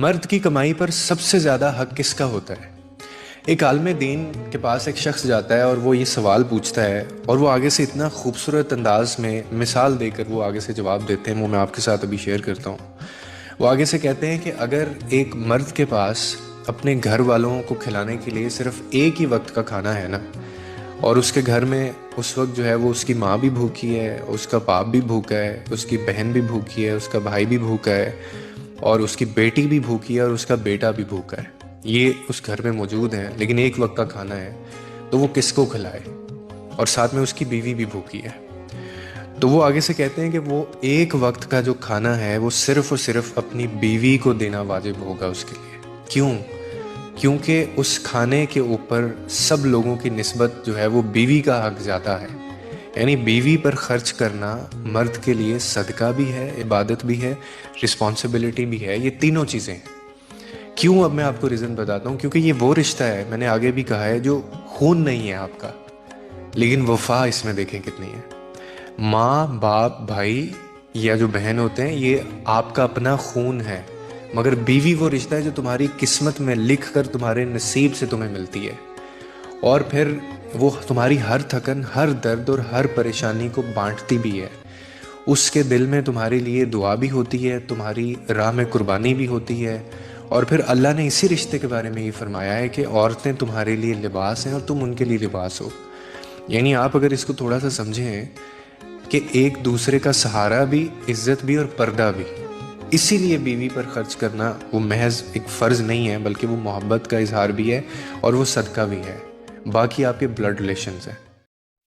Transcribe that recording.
مرد کی کمائی پر سب سے زیادہ حق کس کا ہوتا ہے؟ ایک عالم دین کے پاس ایک شخص جاتا ہے اور وہ یہ سوال پوچھتا ہے، اور وہ آگے سے اتنا خوبصورت انداز میں مثال دے کر وہ آگے سے جواب دیتے ہیں، وہ میں آپ کے ساتھ ابھی شیئر کرتا ہوں۔ وہ آگے سے کہتے ہیں کہ اگر ایک مرد کے پاس اپنے گھر والوں کو کھلانے کے لیے صرف ایک ہی وقت کا کھانا ہے نا، اور اس کے گھر میں اس وقت جو ہے وہ اس کی ماں بھی بھوکی ہے، اس کا باپ بھی بھوکا ہے، اس کی بہن بھی بھوکی ہے، اس کا بھائی بھی بھوکا ہے، اور اس کی بیٹی بھی بھوکی ہے، اور اس کا بیٹا بھی بھوکا ہے، یہ اس گھر میں موجود ہیں، لیکن ایک وقت کا کھانا ہے، تو وہ کس کو کھلائے؟ اور ساتھ میں اس کی بیوی بھی بھوکی ہے۔ تو وہ آگے سے کہتے ہیں کہ وہ ایک وقت کا جو کھانا ہے وہ صرف اور صرف اپنی بیوی کو دینا واجب ہوگا اس کے لیے۔ کیوں؟ کیونکہ اس کھانے کے اوپر سب لوگوں کی نسبت جو ہے وہ بیوی کا حق زیادہ ہے، یعنی بیوی پر خرچ کرنا مرد کے لیے صدقہ بھی ہے، عبادت بھی ہے، رسپانسبلٹی بھی ہے، یہ تینوں چیزیں ہیں۔ کیوں؟ اب میں آپ کو ریزن بتاتا ہوں۔ کیونکہ یہ وہ رشتہ ہے، میں نے آگے بھی کہا ہے، جو خون نہیں ہے آپ کا، لیکن وفا اس میں دیکھیں کتنی ہے۔ ماں، باپ، بھائی یا جو بہن ہوتے ہیں، یہ آپ کا اپنا خون ہے، مگر بیوی وہ رشتہ ہے جو تمہاری قسمت میں لکھ کر تمہارے نصیب سے تمہیں ملتی ہے، اور پھر وہ تمہاری ہر تھکن، ہر درد اور ہر پریشانی کو بانٹتی بھی ہے۔ اس کے دل میں تمہارے لیے دعا بھی ہوتی ہے، تمہاری راہ میں قربانی بھی ہوتی ہے، اور پھر اللہ نے اسی رشتے کے بارے میں یہ فرمایا ہے کہ عورتیں تمہارے لیے لباس ہیں اور تم ان کے لیے لباس ہو۔ یعنی آپ اگر اس کو تھوڑا سا سمجھیں کہ ایک دوسرے کا سہارا بھی، عزت بھی اور پردہ بھی، اسی لیے بیوی پر خرچ کرنا وہ محض ایک فرض نہیں ہے، بلکہ وہ محبت کا اظہار بھی ہے اور وہ صدقہ بھی ہے۔ باقی آپ کے بلڈ ریلیشنز ہیں۔